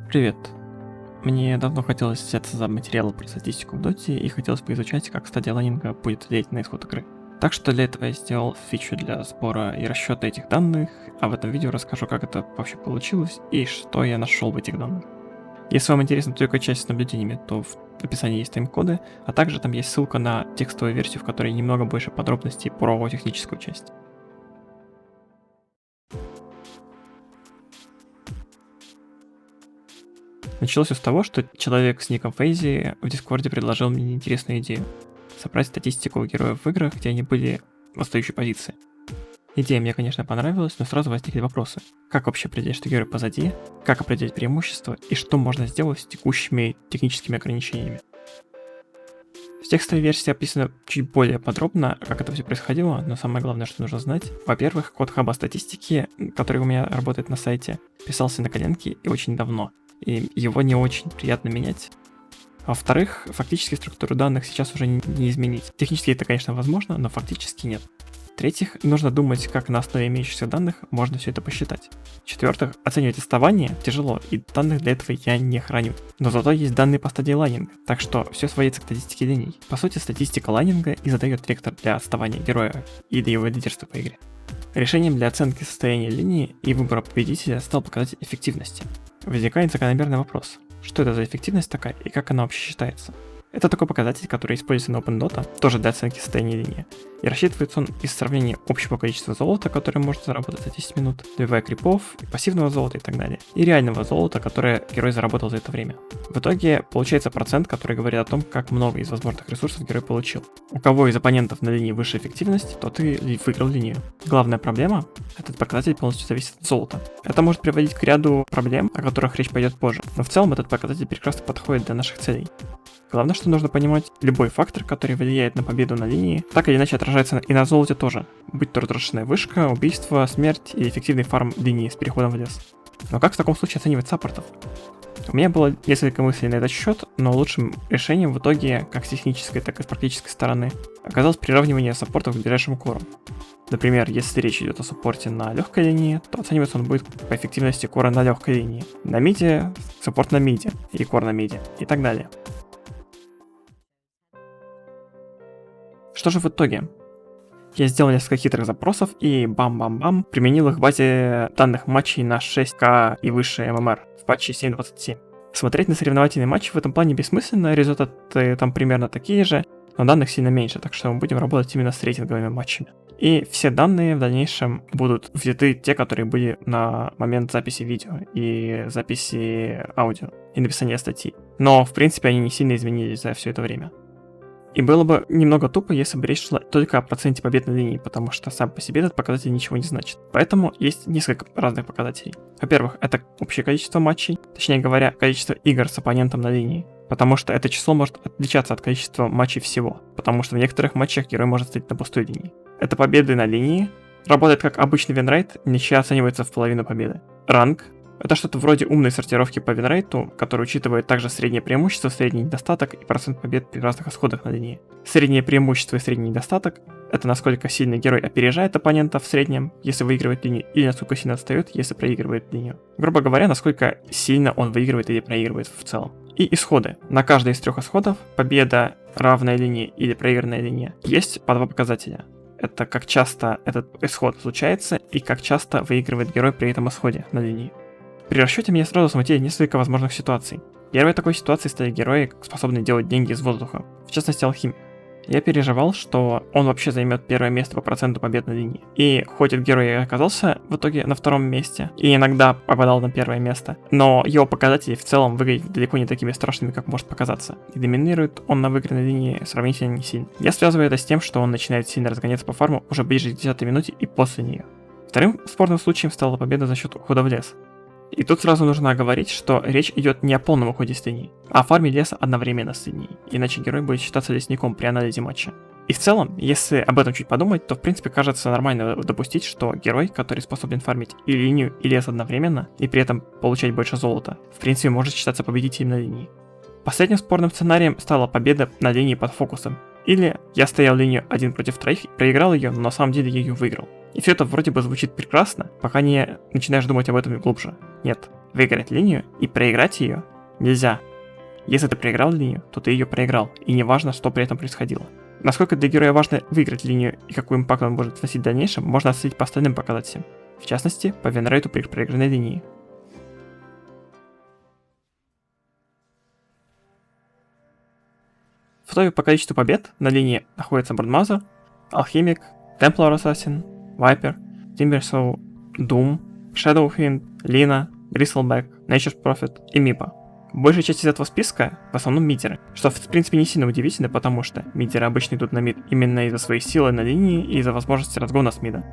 Привет. Мне давно хотелось взяться за материалы про статистику в доте и хотелось поизучать, как стадия лайнинга будет влиять на исход игры. Так что для этого я сделал фичу для сбора и расчета этих данных, а в этом видео расскажу, как это вообще получилось и что я нашел в этих данных. Если вам интересна только часть с наблюдениями, то в описании есть тайм-коды, а также там есть ссылка на текстовую версию, в которой немного больше подробностей про техническую часть. Началось все с того, что человек с ником Фейзи в Дискорде предложил мне интересную идею — собрать статистику героев в играх, где они были в отстающей позиции. Идея мне, конечно, понравилась, но сразу возникли вопросы. Как вообще определять, что герой позади, как определять преимущества и что можно сделать с текущими техническими ограничениями. В текстовой версии описано чуть более подробно, как это все происходило, но самое главное, что нужно знать. Во-первых, код хаба статистики, который у меня работает на сайте, писался на коленке и очень давно, и его не очень приятно менять. Во-вторых, фактически структуру данных сейчас уже не изменить. Технически это, конечно, возможно, но фактически нет. В-третьих, нужно думать, как на основе имеющихся данных можно все это посчитать. В-четвертых, оценивать отставание тяжело, и данных для этого я не храню. Но зато есть данные по стадии лайнинга, так что все сводится к статистике линий. По сути, статистика лайнинга и задает вектор для отставания героя и для его лидерства по игре. Решением для оценки состояния линии и выбора победителя стал показатель эффективности. Возникает закономерный вопрос: что это за эффективность такая и как она вообще считается? Это такой показатель, который используется на OpenDota, тоже для оценки состояния линии, и рассчитывается он из сравнения общего количества золота, которое может заработать за 10 минут, добивая крипов, пассивного золота и так далее, и реального золота, которое герой заработал за это время. В итоге получается процент, который говорит о том, как много из возможных ресурсов герой получил. У кого из оппонентов на линии выше эффективность, тот и выиграл линию. Главная проблема — этот показатель полностью зависит от золота. Это может приводить к ряду проблем, о которых речь пойдет позже, но в целом этот показатель прекрасно подходит для наших целей. Главное, что нужно понимать, любой фактор, который влияет на победу на линии, так или иначе отражается и на золоте тоже, будь то разрушенная вышка, убийство, смерть или эффективный фарм линии с переходом в лес. Но как в таком случае оценивать саппортов? У меня было несколько мыслей на этот счет, но лучшим решением в итоге, как с технической, так и с практической стороны, оказалось приравнивание саппортов к ближайшему кору. Например, если речь идет о саппорте на легкой линии, то оцениваться он будет по эффективности кора на легкой линии. На миде — саппорт на миде, и кор на миде, и так далее. Что же в итоге? Я сделал несколько хитрых запросов и бам-бам-бам применил их в базе данных матчей на 6К и выше ММР в патче 7.27. Смотреть на соревновательные матчи в этом плане бессмысленно, результаты там примерно такие же, но данных сильно меньше, так что мы будем работать именно с рейтинговыми матчами. И все данные в дальнейшем будут взяты те, которые были на момент записи видео и записи аудио и написания статьи. Но в принципе они не сильно изменились за все это время. И было бы немного тупо, если бы речь шла только о проценте побед на линии, потому что сам по себе этот показатель ничего не значит. Поэтому есть несколько разных показателей. Во-первых, это общее количество матчей, точнее говоря, количество игр с оппонентом на линии. Потому что это число может отличаться от количества матчей всего, потому что в некоторых матчах герой может стоять на пустой линии. Это победы на линии, работает как обычный винрейт, ничья оценивается в половину победы. Ранг — это что-то вроде умной сортировки по винрейту, который учитывает также среднее преимущество, средний недостаток и процент побед при разных исходах на линии. Среднее преимущество и средний недостаток — это насколько сильно герой опережает оппонента в среднем, если выигрывает линию, или насколько сильно отстает, если проигрывает линию. Грубо говоря, насколько сильно он выигрывает или проигрывает в целом. И исходы. На каждой из трех исходов — победа, равная линия или проигранная линия — есть по два показателя. Это как часто этот исход случается и как часто выигрывает герой при этом исходе на линии. При расчете меня сразу смутили несколько возможных ситуаций. Первой такой ситуацией стали герои, способные делать деньги из воздуха, в частности алхимик. Я переживал, что он вообще займет первое место по проценту побед на линии. И хоть этот герой и оказался в итоге на втором месте, и иногда попадал на первое место, но его показатели в целом выглядят далеко не такими страшными, как может показаться. И доминирует он на выигранной линии сравнительно не сильно. Я связываю это с тем, что он начинает сильно разгоняться по фарму уже ближе к 10-й минуте и после нее. Вторым спорным случаем стала победа за счет ухода в лес. И тут сразу нужно оговорить, что речь идет не о полном уходе с линии, а о фарме леса одновременно с линией, иначе герой будет считаться лесником при анализе матча. И в целом, если об этом чуть подумать, то в принципе кажется нормально допустить, что герой, который способен фармить и линию, и лес одновременно, и при этом получать больше золота, в принципе может считаться победителем на линии. Последним спорным сценарием стала победа на линии под фокусом. Или я стоял линию 1 против 3 и проиграл ее, но на самом деле я ее выиграл. И все это вроде бы звучит прекрасно, пока не начинаешь думать об этом глубже. Нет, выиграть линию и проиграть ее нельзя. Если ты проиграл линию, то ты ее проиграл, и неважно, что при этом происходило. Насколько для героя важно выиграть линию и какой импакт он может вносить в дальнейшем, можно оценить по остальным показателям. В частности, по винрейту при проигранной линии. В топе по количеству побед на линии находятся Брандмазер, Алхимик, Templar Assassin, Viper, Timbersaw, Doom, Shadowfiend, Lina, Bristleback, Nature's Prophet и Мипа. Большая часть из этого списка в основном мидеры, что в принципе не сильно удивительно, потому что мидеры обычно идут на мид именно из-за своей силы на линии и из-за возможности разгона с мида.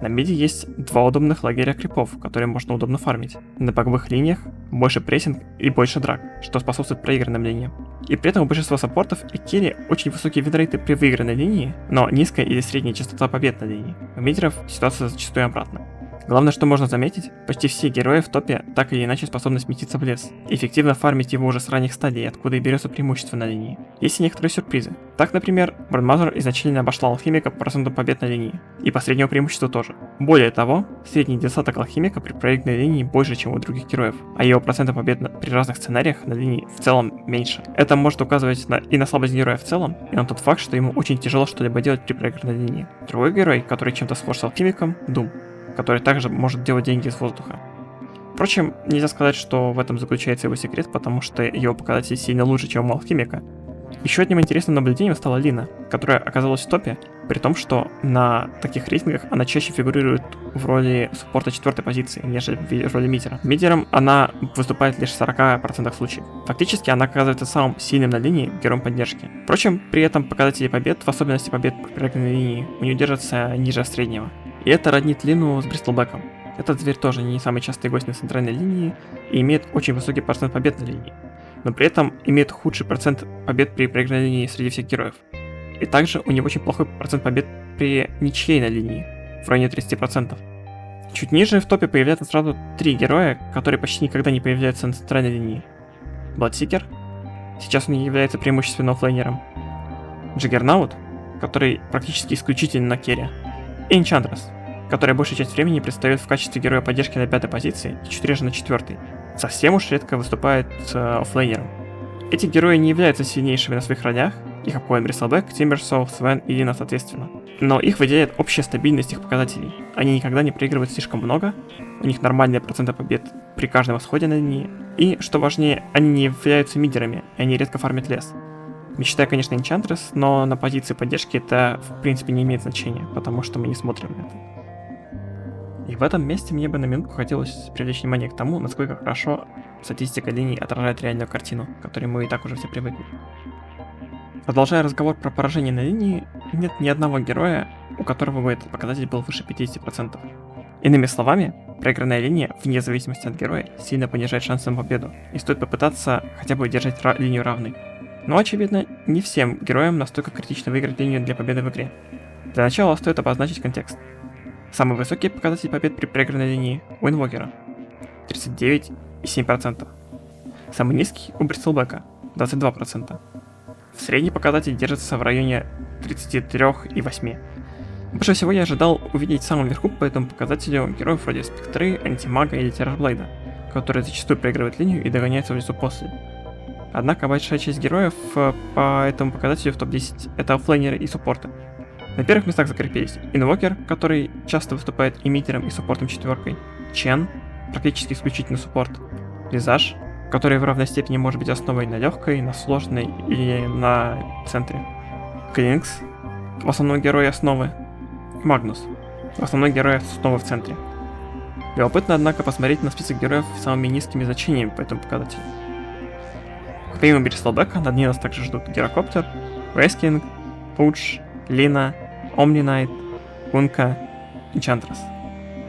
На миде есть два удобных лагеря крипов, которые можно удобно фармить. На боковых линиях больше прессинг и больше драк, что способствует проигранным линиям. И при этом у большинства саппортов и керри очень высокие винрейты при выигранной линии, но низкая или средняя частота побед на линии. У мидеров ситуация зачастую обратна. Главное, что можно заметить, почти все герои в топе так или иначе способны сместиться в лес, и эффективно фармить его уже с ранних стадий, откуда и берется преимущество на линии. Есть и некоторые сюрпризы. Так, например, Брандмазер изначально обошла Алхимика по проценту побед на линии, и по среднему преимуществу тоже. Более того, средний десяток Алхимика при проигранной линии больше, чем у других героев, а его проценты побед при разных сценариях на линии в целом меньше. Это может указывать и на слабость героя в целом, и на тот факт, что ему очень тяжело что-либо делать при проигранной линии. Другой герой, который чем-то схож с Алхимиком, Doom, который также может делать деньги из воздуха. Впрочем, нельзя сказать, что в этом заключается его секрет, потому что его показатели сильно лучше, чем у Алхимика. Еще одним интересным наблюдением стала Лина, которая оказалась в топе, при том, что на таких рейтингах она чаще фигурирует в роли суппорта 4-й позиции, нежели в роли мидера. Мидером она выступает лишь в 40% случаев. Фактически она оказывается самым сильным на линии героем поддержки. Впрочем, при этом показатели побед, в особенности побед по проигранной линии, у нее держатся ниже среднего. И это роднит Лину с Бристлбэком. Этот зверь тоже не самый частый гость на центральной линии и имеет очень высокий процент побед на линии, но при этом имеет худший процент побед при проигранной линии среди всех героев. И также у него очень плохой процент побед при ничьей на линии, в районе 30%. Чуть ниже в топе появляются сразу 3 героя, которые почти никогда не появляются на центральной линии. Bloodseeker, сейчас он является преимущественно оффлейнером, Джаггернаут, который практически исключительно на керри, и Enchantress, которая большую часть времени предстает в качестве героя поддержки на 5-й позиции и чуть реже на 4-й. Совсем уж редко выступает оффлейнером. Эти герои не являются сильнейшими на своих ролях, их обходят Bristleback, Timbersaw, Свен и Лина соответственно. Но их выделяет общая стабильность их показателей. Они никогда не проигрывают слишком много, у них нормальные проценты побед при каждом исходе на линии, и, что важнее, они не являются мидерами, и они редко фармят лес. Не считая, конечно, Enchantress, но на позиции поддержки это в принципе не имеет значения, потому что мы не смотрим на это. И в этом месте мне бы на минутку хотелось привлечь внимание к тому, насколько хорошо статистика линий отражает реальную картину, к которой мы и так уже все привыкли. Продолжая разговор про поражение на линии, нет ни одного героя, у которого бы этот показатель был выше 50%. Иными словами, проигранная линия, вне зависимости от героя, сильно понижает шансы на победу, и стоит попытаться хотя бы держать линию равной. Но, очевидно, не всем героям настолько критично выиграть линию для победы в игре. Для начала стоит обозначить контекст. Самый высокий показатель побед при проигранной линии у Инвокера – 39,7%. Самый низкий у Бристлбэка – 22%. Средний показатель держится в районе 33,8%. Больше всего я ожидал увидеть в самом верху по этому показателю героев вроде Спектры, Антимага или Террорблейда, которые зачастую проигрывают линию и догоняются в лесу после. Однако большая часть героев по этому показателю в топ-10 это оффлейнеры и суппорты. На первых местах закрепились Инвокер, который часто выступает и мидером, и суппортом 4-кой, Чен, практически исключительно суппорт, Визаж, который в равной степени может быть основой на легкой, на сложной или на центре, Клинкс, в основном герой основы, и Магнус, в основном герой основы в центре. Любопытно, однако, посмотреть на список героев с самыми низкими значениями по этому показателю. Помимо Бристлбэка, над ней нас также ждут Гирокоптер, Рейскинг, Пудж, Лина, Омни Найт, Кунка, Enchantress.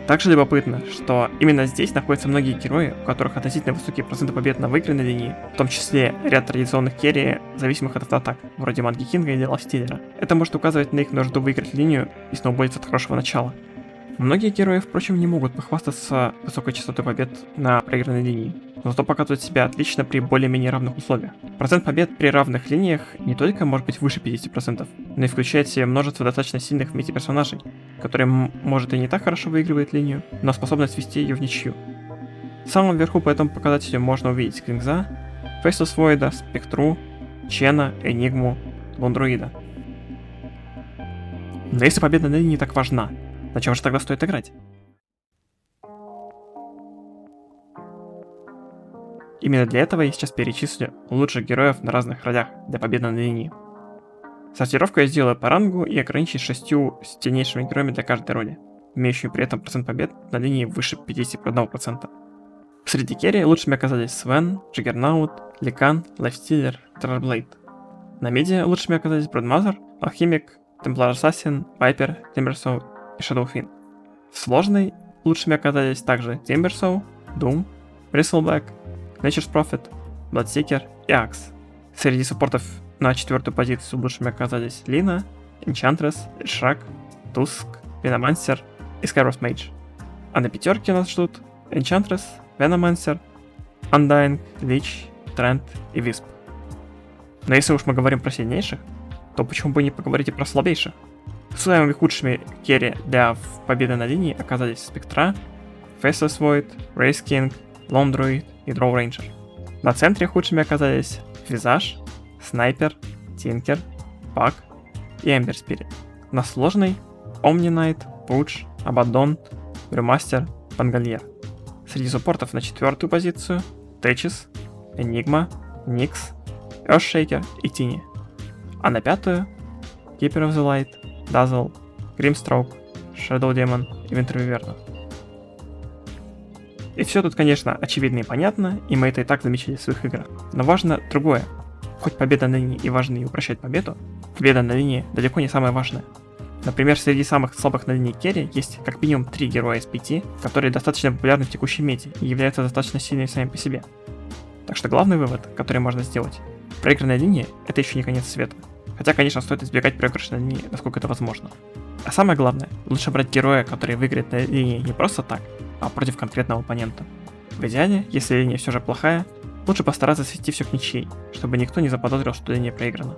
Также любопытно, что именно здесь находятся многие герои, у которых относительно высокие проценты побед на выигранной линии, в том числе ряд традиционных керри, зависимых от автоатак, вроде Манги Кинга или Лавстиллера. Это может указывать на их нужду выиграть линию и сноуболиться от хорошего начала. Многие герои, впрочем, не могут похвастаться высокой частотой побед на проигранной линии, но зато показывают себя отлично при более-менее равных условиях. Процент побед при равных линиях не только может быть выше 50%, но и включает в себя множество достаточно сильных в мете персонажей, который может и не так хорошо выигрывает линию, но способна свести ее в ничью. В самом верху по этому показателю можно увидеть Кингза, Faceless Void, Спектру, Чена, Энигму, Лундруида. Но если победа на линии так важна, на чем же тогда стоит играть? Именно для этого я сейчас перечислю лучших героев на разных ролях для победы на линии. Сортировку я сделаю по рангу и ограничусь 6 сильнейшими героями для каждой роли, имеющими при этом процент побед на линии выше 51%. Среди керри лучшими оказались Свен, Джиггернаут, Ликан, Лайфстиллер, Террорблейд. На миде лучшими оказались Бродмазер, Алхимик, Темплар Ассасин, Вайпер, Тимберсоу и Шадоуфин. В сложной лучшими оказались также Тимберсоу, Doom, Bristleback, Nature's Prophet, Bloodseeker и Акс. Среди саппортов на 4-ю позицию лучшими оказались Лина, Enchantress, Эльшрак, Туск, Веномансер и Skywars Mage. А на 5-ке нас ждут Enchantress, Venomancer, Undying, Lich, Trent и Wisp. Но если уж мы говорим про сильнейших, то почему бы не поговорить и про слабейших? Самыми худшими керри для победы на линии оказались Спектра, Faceless Void, Race King, Lone Druid и Drow Ranger. На центре худшими оказались Визаж, Снайпер, Тинкер, Пак и Эмбер Спирит. На сложной Omni Knight, Пудж, Абаддон, Брюмастер, Пангальер. Среди суппортов на 4-ю позицию Тэчис, Энигма, Никс, Earthshaker и Тини. А на 5-ю Keeper of the Light, Dazzle, Grimstroke, Shadow Demon и Winter Wyvern. И все тут, конечно, очевидно и понятно, и мы это и так замечали в своих играх. Но важно другое. Хоть победа на линии и важно не упрощать победу, победа на линии далеко не самое важное. Например, среди самых слабых на линии керри есть как минимум 3 героя из 5, которые достаточно популярны в текущем мете и являются достаточно сильными сами по себе. Так что главный вывод, который можно сделать: проигранная линия — это еще не конец света. Хотя, конечно, стоит избегать проигрышной линии, насколько это возможно. А самое главное, лучше брать героя, который выиграет на линии не просто так, а против конкретного оппонента. В идеале, если линия все же плохая, лучше постараться свести все к ничьей, чтобы никто не заподозрил, что линия проиграна.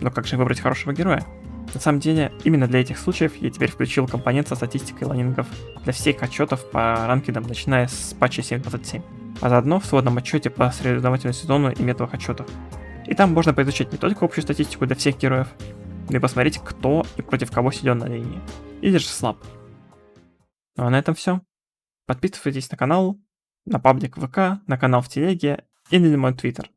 Но как же выбрать хорошего героя? На самом деле, именно для этих случаев я теперь включил компонент со статистикой ланингов для всех отчетов по ранкедам, начиная с патча 7.27, а заодно в сводном отчете по соревновательному сезону и метовых отчетах. И там можно поизучать не только общую статистику для всех героев, но и посмотреть, кто и против кого силен на линии, или же слаб. Ну а на этом все. Подписывайтесь на канал, на паблик ВК, на канал в Телеге и на мой Твиттер.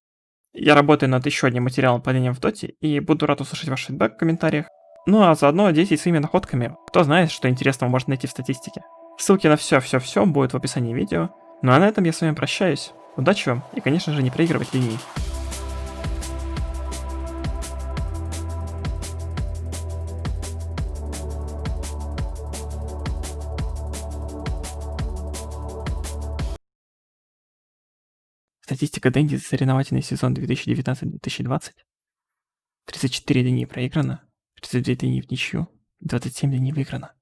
Я работаю над еще одним материалом по линиям в Доте и буду рад услышать ваш фидбэк в комментариях. Ну а заодно делитесь своими находками, кто знает, что интересного можно найти в статистике. Ссылки на все будут в описании видео. Ну а на этом я с вами прощаюсь. Удачи вам и, конечно же, не проигрывать линии. Статистика Дэнди за соревновательный сезон 2019-2020. 34 линии проиграно, 32 линии в ничью, 27 линий выиграно.